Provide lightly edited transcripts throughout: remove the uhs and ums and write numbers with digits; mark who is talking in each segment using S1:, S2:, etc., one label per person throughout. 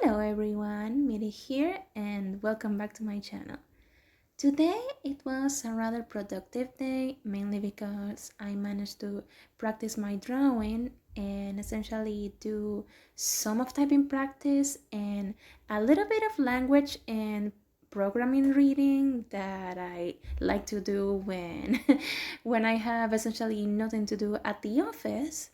S1: Hello everyone, Miri here and welcome back to my channel. Today it was a rather productive day, mainly because I managed to practice my drawing and essentially do some of typing practice and a little bit of language and programming reading that I like to do when when I have essentially nothing to do at the office,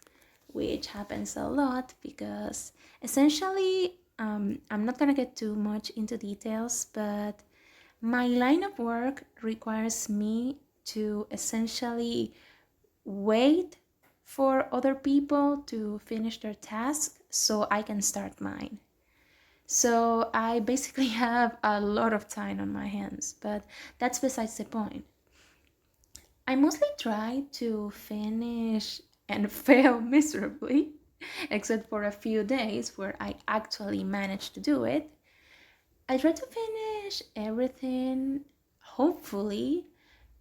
S1: which happens a lot because essentially I'm not gonna get too much into details, but my line of work requires me to essentially wait for other people to finish their task so I can start mine. So I basically have a lot of time on my hands, but that's besides the point. I mostly try to finish and fail miserably, except for a few days where I actually managed to do it. I try to finish everything, hopefully,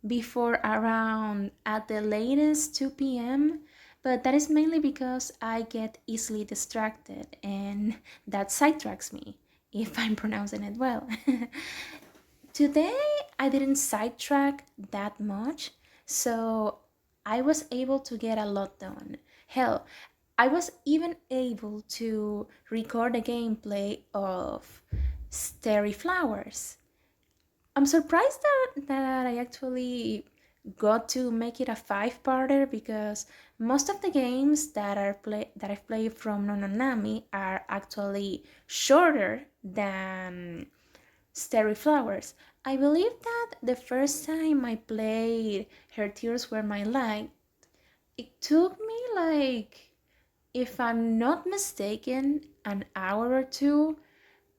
S1: before around at the latest 2 p.m., but that is mainly because I get easily distracted and that sidetracks me, if I'm pronouncing it well. Today, I didn't sidetrack that much, so I was able to get a lot done. Hell, I was even able to record a gameplay of Starry Flowers. I'm surprised that I actually got to make it a five-parter because most of the games that I've played from Nononami are actually shorter than Starry Flowers. I believe that the first time I played Her Tears Were My Light, it took me like, if I'm not mistaken, an hour or two,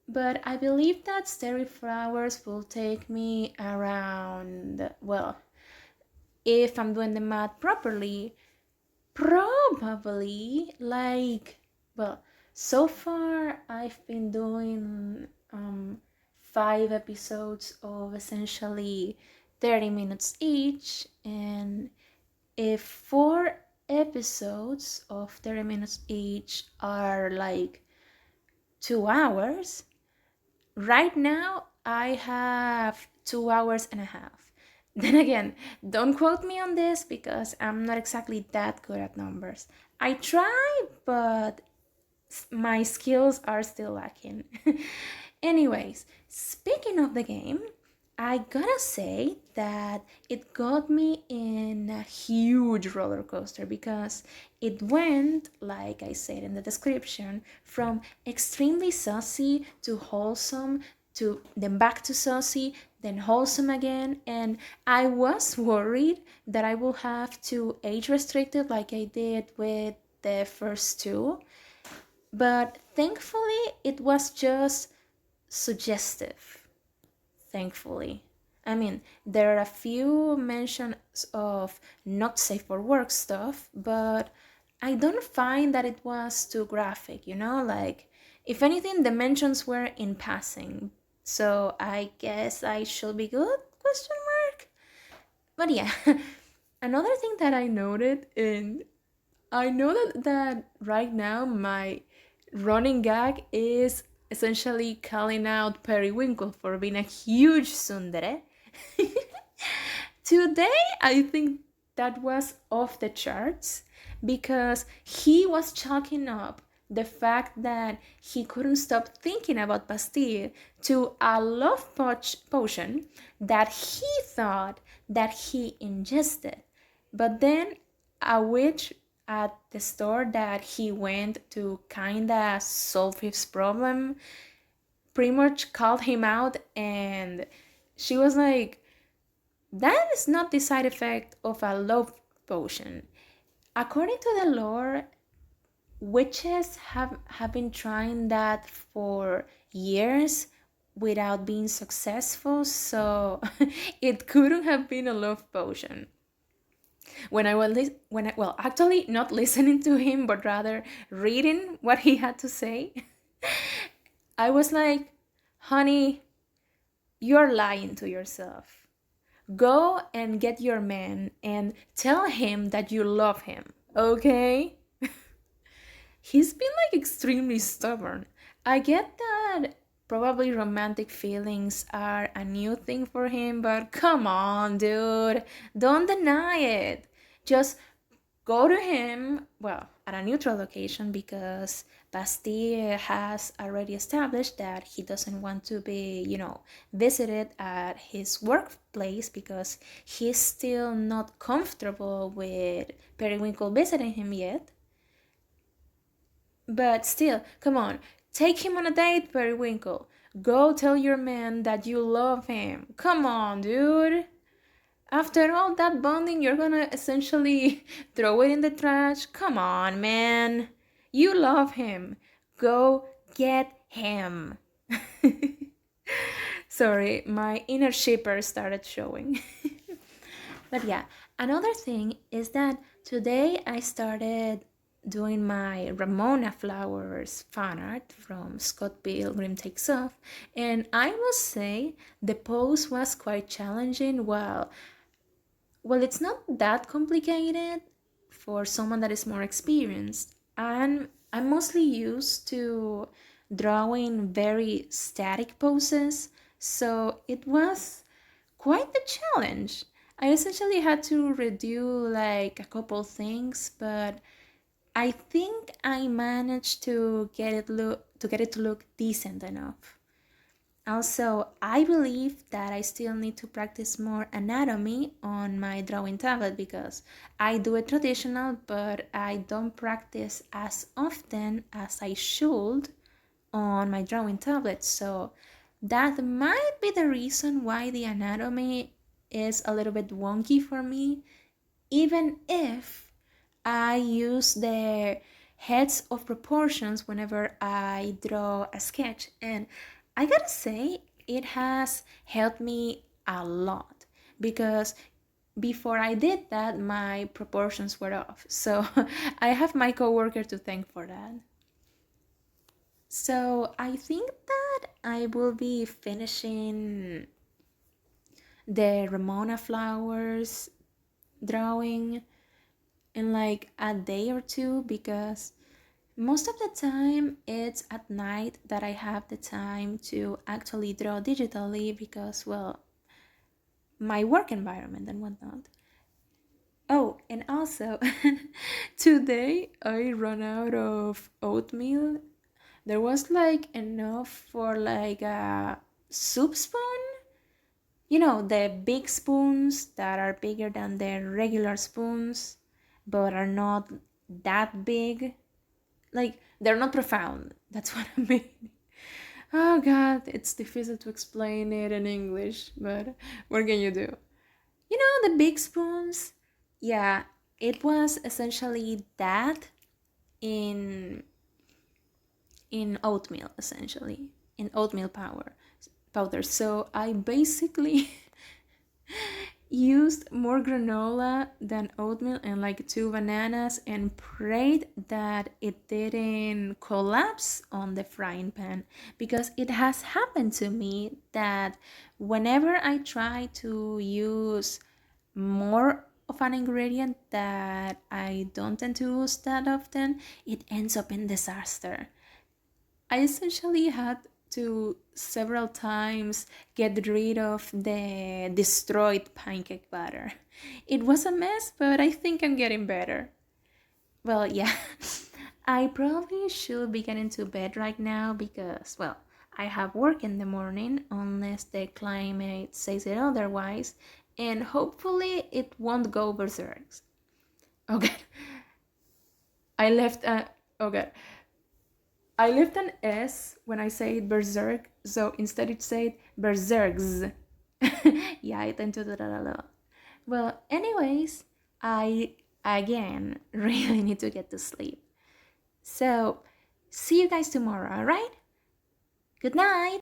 S1: but I believe that Starry Flowers will take me around, well, if I'm doing the math properly, probably like, well, so far I've been doing 5 episodes of essentially 30 minutes each, and if 4 episodes of 30 minutes each are like 2 hours, right now I have 2 hours and a half. Then again, don't quote me on this because I'm not exactly that good at numbers. I try, but my skills are still lacking. Anyways, speaking of the game, I gotta say that it got me in a huge roller coaster because it went, like I said in the description, from extremely saucy to wholesome to then back to saucy, then wholesome again, and I was worried that I will have to age restrict it like I did with the first two, but thankfully it was just suggestive. Thankfully. I mean, there are a few mentions of not safe for work stuff, but I don't find that it was too graphic, Like, if anything, the mentions were in passing. So I guess I should be good? Question mark. But yeah, another thing that I noted, and I know that right now my running gag is essentially calling out Periwinkle for being a huge tsundere. Today, I think that was off the charts because he was chalking up the fact that he couldn't stop thinking about Bastille to a love potion that he thought that he ingested. But then a witch at the store that he went to kinda solve his problem pretty much called him out, and she was like, that is not the side effect of a love potion. According to the lore, witches have been trying that for years without being successful, so it couldn't have been a love potion. When I was well, actually not listening to him but rather reading what he had to say, I was like, honey, you're lying to yourself. Go and get your man and tell him that you love him, okay? He's been like extremely stubborn. I get that probably romantic feelings are a new thing for him, but come on, dude. Don't deny it. Just go to him, well, at a neutral location because Bastille has already established that he doesn't want to be, visited at his workplace because he's still not comfortable with Periwinkle visiting him yet. But still, come on, take him on a date, Periwinkle. Go tell your man that you love him. Come on, dude. After all that bonding, you're gonna essentially throw it in the trash? Come on, man. You love him. Go get him. Sorry, my inner shipper started showing. But yeah, another thing is that today I started doing my Ramona Flowers fan art from Scott Pilgrim Takes Off, and I must say the pose was quite challenging. Well, it's not that complicated for someone that is more experienced. I'm mostly used to drawing very static poses, so it was quite the challenge. I essentially had to redo like a couple things, but I think I managed to get it to look decent enough. Also, I believe that I still need to practice more anatomy on my drawing tablet because I do it traditional, but I don't practice as often as I should on my drawing tablet. So that might be the reason why the anatomy is a little bit wonky for me, even if I use the heads of proportions whenever I draw a sketch. And I gotta say, it has helped me a lot because before I did that, my proportions were off. So I have my coworker to thank for that. So I think that I will be finishing the Ramona flowers drawing in like a day or two because most of the time it's at night that I have the time to actually draw digitally because, well, my work environment and whatnot. Oh, and also, today I ran out of oatmeal. There was like enough for like a soup spoon. You know, the big spoons that are bigger than the regular spoons, but are not that big. Like, they're not profound. That's what I mean. Oh god, it's difficult to explain it in English, but what can you do? You know, the big spoons? Yeah, it was essentially that in oatmeal, essentially. In oatmeal powder. So I basically used more granola than oatmeal and like 2 bananas and prayed that it didn't collapse on the frying pan because it has happened to me that whenever I try to use more of an ingredient that I don't tend to use that often, it ends up in disaster. I essentially had to several times get rid of the destroyed pancake batter. It was a mess, but I think I'm getting better. Well, yeah, I probably should be getting to bed right now because, well, I have work in the morning unless the climate says it otherwise, and hopefully it won't go berserk. Okay, I left a. Okay, I left an S when I said berserk, so instead it said berserks. Yeah, I tend to do that a lot. Well, anyways, I again really need to get to sleep. So, see you guys tomorrow, alright? Good night!